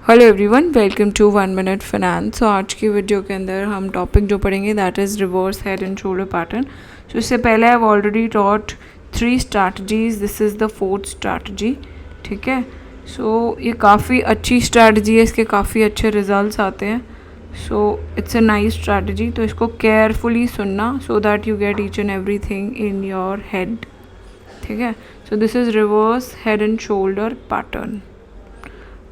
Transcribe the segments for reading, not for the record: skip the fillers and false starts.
Hello everyone, welcome to 1 minute finance. तो आज की वीडियो के अंदर हम टॉपिक जो पढ़ेंगे that is reverse head and shoulder pattern. So इससे पहले I have already taught 3 strategies, this is the 4th strategy. ठीक है, सो ये काफ़ी अच्छी स्ट्रैटेजी है, इसके काफ़ी अच्छे रिजल्ट्स आते हैं। So it's a nice strategy, तो इसको केयरफुली सुनना so that you get each and every thing in your head. ठीक है, सो this is reverse head and shoulder pattern.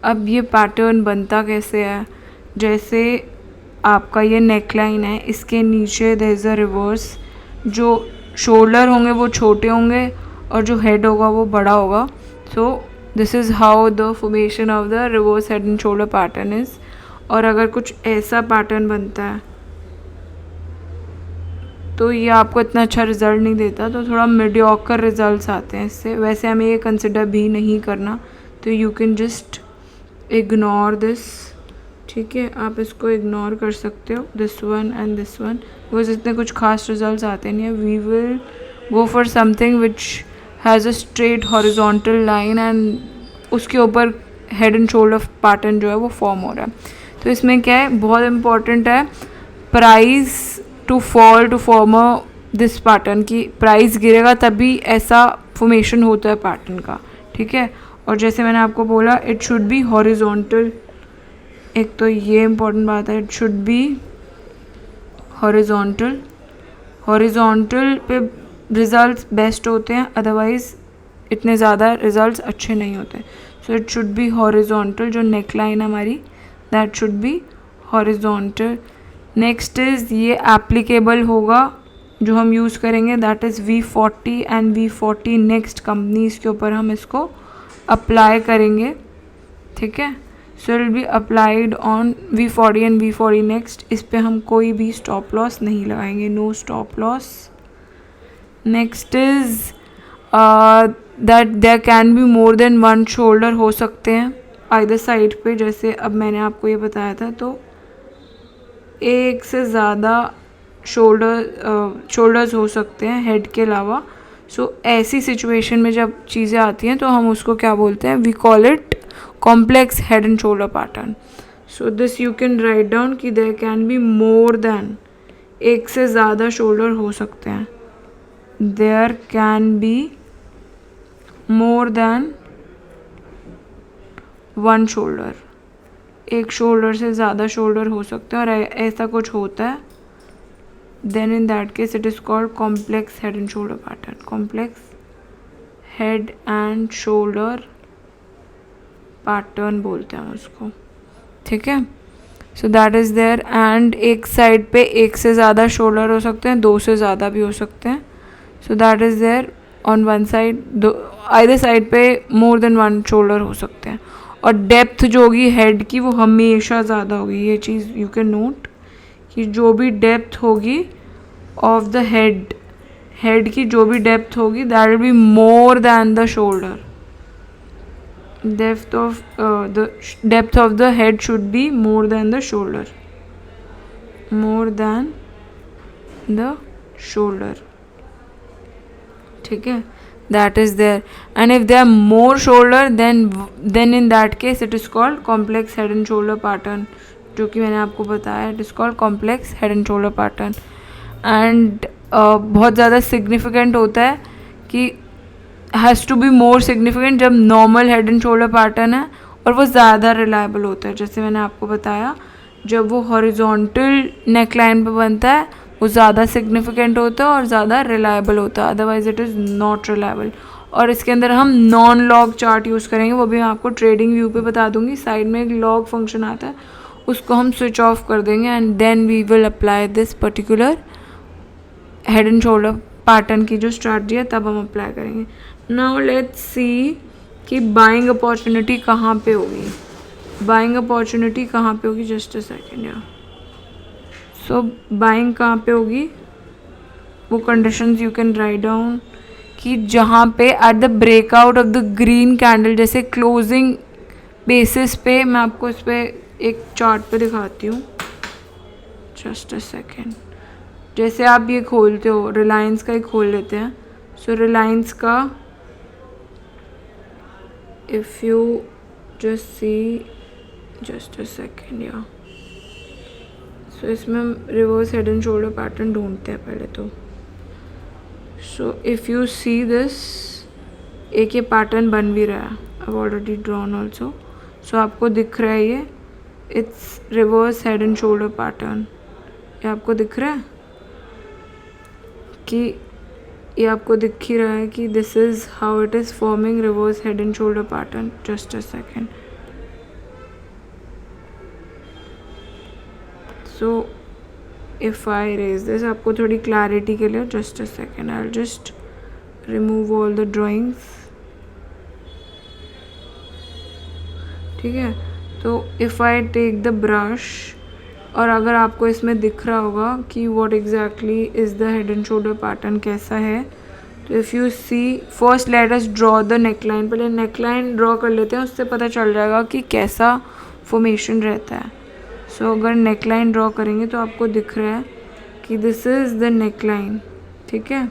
अब ये पैटर्न बनता कैसे है, जैसे आपका ये नेकलाइन है, इसके नीचे देयर इज़ अ रिवर्स, जो शोल्डर होंगे वो छोटे होंगे और जो हेड होगा वो बड़ा होगा। सो this is how the formation of the reverse head and shoulder pattern is. और अगर कुछ ऐसा पैटर्न बनता है तो ये आपको इतना अच्छा रिज़ल्ट नहीं देता, तो थोड़ा मीडियोकर रिजल्ट्स आते हैं इससे। वैसे हमें ये कंसिडर भी नहीं करना, तो you can just ignore this. ठीक है, आप इसको इग्नोर कर सकते हो, this one and this one, because इतने कुछ खास रिजल्ट्स आते नहीं है। We will go for something which has a straight horizontal line and उसके ऊपर हेड एंड शोल्डर पैटर्न जो है वो फॉर्म हो रहा है। तो इसमें क्या है, बहुत इंपॉर्टेंट है price to fall to form a this pattern, की प्राइस गिरेगा तभी ऐसा फॉर्मेशन होता है पैटर्न का। ठीक है, और जैसे मैंने आपको बोला इट शुड बी हॉरिजॉन्टल, एक तो ये इम्पोर्टेंट बात है, it should be horizontal. Horizontal पे रिजल्ट्स बेस्ट होते हैं, अदरवाइज इतने ज़्यादा रिजल्ट्स अच्छे नहीं होते। So it should be horizontal, जो नेकलाइन है हमारी that should be horizontal. Next is ये एप्लीकेबल होगा, जो हम यूज़ करेंगे that is V40 and V40 next companies के ऊपर हम इसको अप्लाई करेंगे। ठीक है, so it will be applied on V40 and V40 next. इस पे हम कोई भी स्टॉप लॉस नहीं लगाएंगे, no stop loss. Next is that there can be more than 1 shoulder हो सकते हैं आइदर साइड पे। जैसे अब मैंने आपको ये बताया था, तो एक से ज़्यादा शोल्डर्स हो सकते हैं हेड के अलावा। सो ऐसी सिचुएशन में जब चीज़ें आती हैं तो हम उसको क्या बोलते हैं, we call it complex head and shoulder pattern. So this you can write down कि there can be more than, एक से ज़्यादा शोल्डर हो सकते हैं, there can be more than 1 shoulder, एक शोल्डर से ज़्यादा शोल्डर हो सकते हैं और ऐसा कुछ होता है, then in that case it is called complex head and shoulder pattern, complex head and shoulder pattern बोलते हैं उसको। ठीक है, so that is there. And एक साइड पे एक से ज़्यादा शोल्डर हो सकते हैं, 2 से ज़्यादा भी हो सकते हैं। So that is there on one side, either side पे मोर देन 1 शोल्डर हो सकते हैं। और डेप्थ जो होगी हेड की वो हमेशा ज़्यादा होगी, ये चीज़ यू कैन नोट कि जो भी डेप्थ होगी ऑफ द हेड की जो भी डेप्थ होगी that will be more than the shoulder. Depth of the head should be more than the shoulder, more than the shoulder. ठीक है, that is there. And if they are more shoulder then in that case it is called complex head and shoulder pattern, जो कि मैंने आपको बताया, it is called complex head and shoulder pattern. And बहुत ज़्यादा significant होता है कि has to be more significant जब normal head and shoulder pattern है, और वो ज़्यादा रिलायबल होता है। जैसे मैंने आपको बताया, जब वो हॉरिजॉन्टल नेकलाइन पे बनता है वो ज़्यादा सिग्निफिकेंट होता है और ज़्यादा रिलायबल होता है, otherwise it is not reliable. और इसके अंदर हम नॉन लॉग चार्ट यूज़ करेंगे, वो भी मैं आपको ट्रेडिंग व्यू पे बता दूंगी। साइड में एक लॉग फंक्शन आता है, उसको हम स्विच ऑफ कर देंगे and then we will apply this particular head and shoulder pattern की जो स्ट्रैटेजी है, तब हम अप्लाई करेंगे। नाउ लेट्स सी कि बाइंग अपॉर्चुनिटी कहाँ पे होगी। बाइंग अपॉर्चुनिटी कहाँ पे होगी, जस्ट अ सेकेंड यार। सो बाइंग कहाँ पे होगी, वो conditions you can write down कि जहाँ पे at the breakout of the green candle, जैसे क्लोजिंग बेसिस पे, मैं आपको इस पर एक चार्ट पे दिखाती हूँ, जस्ट अ सेकेंड। जैसे आप ये खोलते हो, रिलायंस का ही खोल लेते हैं। सो रिलायंस का if you just see just a second या सो इसमें हम reverse head and shoulder pattern ढूंढते हैं पहले तो. So if you see this, एक ये पैटर्न बन भी रहा है, आई ऑलरेडी ड्रॉन ऑल्सो. सो आपको दिख रहा है ये, it's reverse head and shoulder pattern. ये आपको दिख रहा है कि ये आपको दिख ही रहा है कि this is how it is forming reverse head and shoulder pattern. Just a second. So if I raise this, आपको थोड़ी क्लैरिटी के लिए, just a second, I will just remove all the drawings. ठीक है. तो if I take the brush, और अगर आपको इसमें दिख रहा होगा कि what exactly is the head and shoulder pattern कैसा है, तो if you see, first let us draw the neckline. पहले नेकलाइन ड्रॉ कर लेते हैं, उससे पता चल जाएगा कि कैसा फॉर्मेशन रहता है. सो अगर नेकलाइन ड्रॉ करेंगे तो आपको दिख रहा है कि दिस इज़ द नेकलाइन. ठीक है.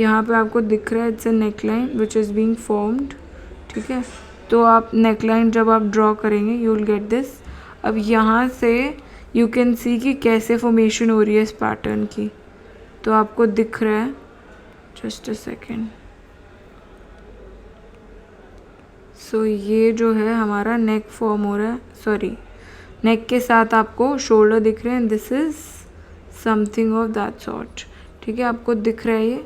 यहाँ पे आपको दिख रहा है it's a neckline which is being formed. ठीक है. तो आप नेकलाइन जब आप ड्रॉ करेंगे यू विल गेट दिस. अब यहाँ से यू कैन सी कि कैसे फॉर्मेशन हो रही है इस पैटर्न की. तो आपको दिख रहा है, जस्ट अ सेकेंड. सो ये जो है हमारा नेक फॉर्म हो रहा है, सॉरी नेक के साथ आपको शोल्डर दिख रहे हैं. This is something of that sort. ठीक है. आपको दिख रहा है ये,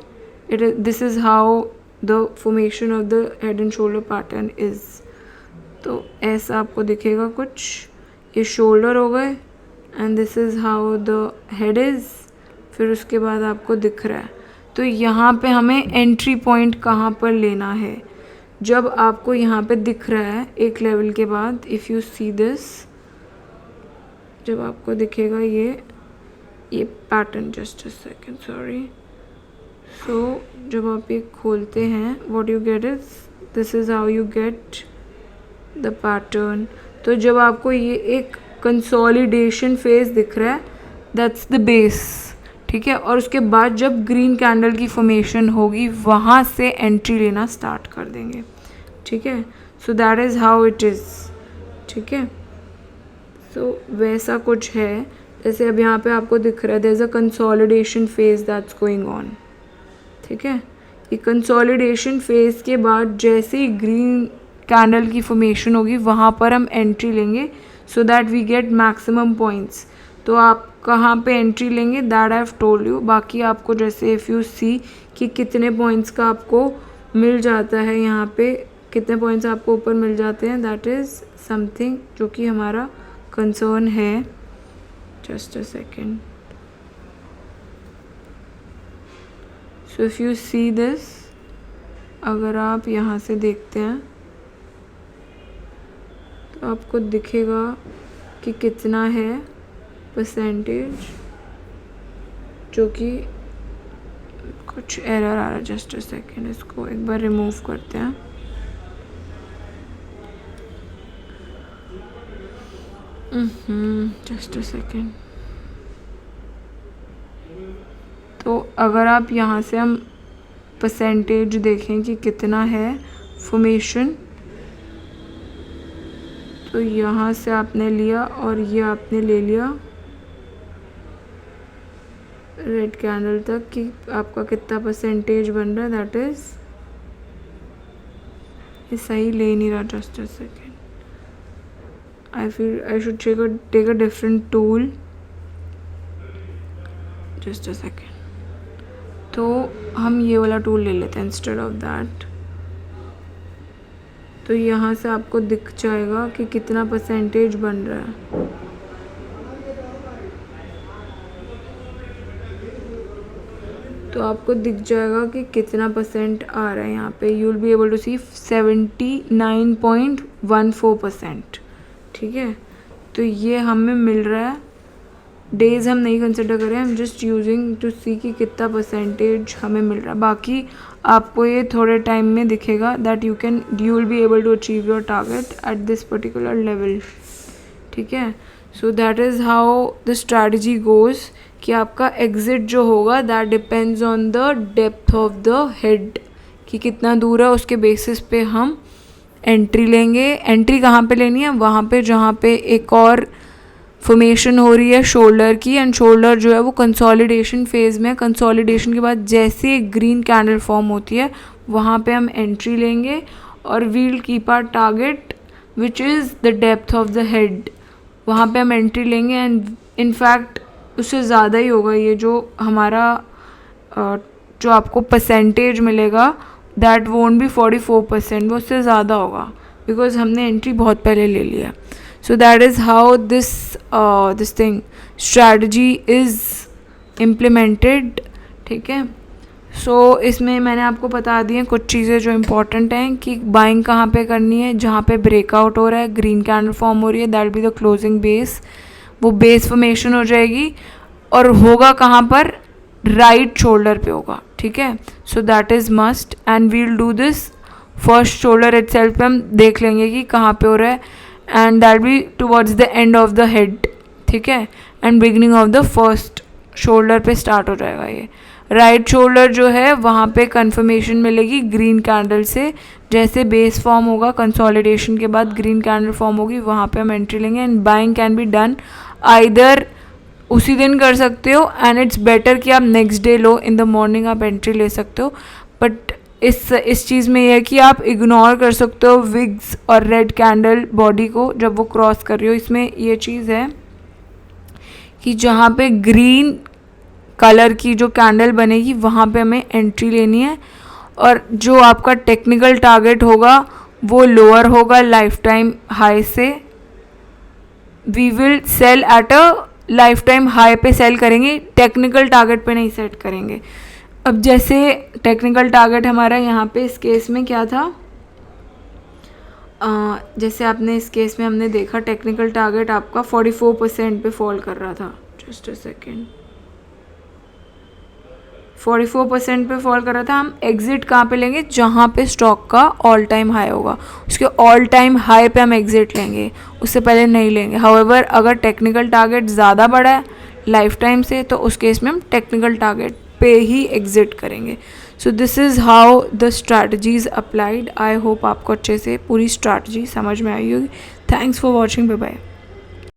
it is, this is how the formation of the head and shoulder pattern is. तो ऐसा आपको दिखेगा कुछ. ये शोल्डर हो गए and this is how the head is. फिर उसके बाद आपको दिख रहा है. तो यहाँ पे हमें एंट्री पॉइंट कहाँ पर लेना है, जब आपको यहाँ पे दिख रहा है एक लेवल के बाद, इफ़ यू सी दिस, जब आपको दिखेगा ये pattern, just a second, sorry. So जब आप ये खोलते हैं, what you get is, this is how you get the pattern. तो जब आपको ये एक कंसोलिडेशन फेज दिख रहा है, दैट्स द बेस. ठीक है. और उसके बाद जब ग्रीन कैंडल की फॉर्मेशन होगी, वहाँ से एंट्री लेना स्टार्ट कर देंगे. ठीक है. So that is how it is. ठीक है. सो वैसा कुछ है. जैसे अब यहाँ पे आपको दिख रहा है there is a consolidation phase that's going on. ठीक है. ये कंसोलिडेशन फेज के बाद जैसे ही ग्रीन कैंडल की फॉर्मेशन होगी, वहाँ पर हम एंट्री लेंगे so that we get maximum points. तो आप कहाँ पे एंट्री लेंगे, that I have told you. बाकी आपको जैसे इफ़ यू सी कि कितने पॉइंट्स का आपको मिल जाता है, यहाँ पे कितने पॉइंट्स आपको ऊपर मिल जाते हैं, दैट इज़ समथिंग जो कि हमारा कंसर्न है. Just a second. So if you see this, अगर आप यहाँ से देखते हैं तो आपको दिखेगा कि कितना है परसेंटेज, जो कि कुछ एरर आ रहा है. जस्ट अ सेकेंड, इसको एक बार रिमूव करते हैं. Just a second. तो अगर आप यहाँ से हम परसेंटेज देखें कि कितना है फॉर्मेशन, तो यहाँ से आपने लिया और ये आपने ले लिया रेड कैंडल तक कि आपका कितना परसेंटेज बन रहा है. दैट इज़, ये सही ले नहीं रहा. Just a second, I feel I should take a different tool. Just a second. तो हम ये वाला टूल ले लेते हैं इंस्टेड ऑफ दैट. तो यहाँ से आपको दिख जाएगा कि कितना परसेंटेज बन रहा है. तो आपको दिख जाएगा कि कितना परसेंट आ रहा है. यहाँ पे you will be able to see 79.14%. ठीक है. तो ये हमें मिल रहा है. डेज़ हम नहीं कंसिडर करें, हम जस्ट यूजिंग टू सी कि कितना परसेंटेज हमें मिल रहा है. बाकी आपको ये थोड़े टाइम में दिखेगा that you will be able to achieve your target at this particular level. ठीक है. So that is how the strategy goes कि आपका एग्ज़िट जो होगा that depends on the depth of the head, कि कितना दूर है उसके बेसिस पे हम एंट्री लेंगे। एंट्री कहाँ पे लेनी है? वहाँ पे जहाँ पे एक और फॉर्मेशन हो रही है शोल्डर की, एंड शोल्डर जो है वो कंसोलिडेशन फेज में है। कंसोलिडेशन के बाद जैसे ग्रीन कैंडल फॉर्म होती है वहाँ पे हम एंट्री लेंगे और we'll keep our target which is the depth of the head, वहाँ पे हम एंट्री लेंगे। एंड इनफैक्ट उससे ज़्यादा ही होगा ये जो हमारा जो आपको परसेंटेज मिलेगा दैट वोंट बी 44%, वो उससे ज़्यादा होगा बिकॉज हमने एंट्री बहुत पहले ले लिया। सो that is how this thing strategy is implemented. ठीक है, सो इसमें मैंने आपको बता दी हैं कुछ चीज़ें जो इम्पॉर्टेंट हैं कि बाइंग कहाँ पे करनी है। जहाँ पे ब्रेकआउट हो रहा है, ग्रीन कैंडल फॉर्म हो रही है, that be the closing base, वो बेस फॉर्मेशन हो जाएगी और होगा कहाँ पर? राइट शोल्डर पे होगा। ठीक है, so that is must and we'll do this first shoulder itself पे हम देख लेंगे कि कहाँ पे हो रहा है, and that be towards the end of the head. ठीक है, and beginning of the first shoulder पे स्टार्ट हो जाएगा ये। राइट शोल्डर जो है वहाँ पे कन्फर्मेशन मिलेगी ग्रीन कैंडल से, जैसे बेस फॉर्म होगा कंसोलिडेशन के बाद ग्रीन कैंडल फॉर्म होगी, वहाँ पे हम एंट्री लेंगे। And buying can be done either उसी दिन कर सकते हो, एंड इट्स बेटर कि आप next day low, in the morning आप एंट्री ले सकते हो। बट इस चीज़ में यह है कि आप इग्नोर कर सकते हो विग्स और रेड कैंडल बॉडी को जब वो क्रॉस कर रही हो। इसमें ये चीज़ है कि जहाँ पे ग्रीन कलर की जो कैंडल बनेगी वहाँ पे हमें एंट्री लेनी है, और जो आपका टेक्निकल टारगेट होगा वो लोअर होगा लाइफ टाइम हाई से। We will sell at a lifetime high पे सेल करेंगे, टेक्निकल टारगेट पे नहीं सेट करेंगे। अब जैसे टेक्निकल टारगेट हमारा यहाँ पे इस केस में क्या था, जैसे आपने इस केस में हमने देखा टेक्निकल टारगेट आपका 44% पे फॉल कर रहा था। जस्ट अ सेकेंड, 44% पे फॉल कर रहा था। हम एग्जिट कहाँ पे लेंगे? जहाँ पे स्टॉक का ऑल टाइम हाई होगा, उसके ऑल टाइम हाई पे हम एग्जिट लेंगे, उससे पहले नहीं लेंगे। हाउएवर अगर टेक्निकल टारगेट ज़्यादा बड़ा है लाइफ टाइम से, तो उस केस में हम टेक्निकल टारगेट पे ही एग्जिट करेंगे। So this is how the strategies applied. I hope आपको अच्छे से पूरी स्ट्रैटेजी समझ में आई होगी। Thanks for watching, bye bye.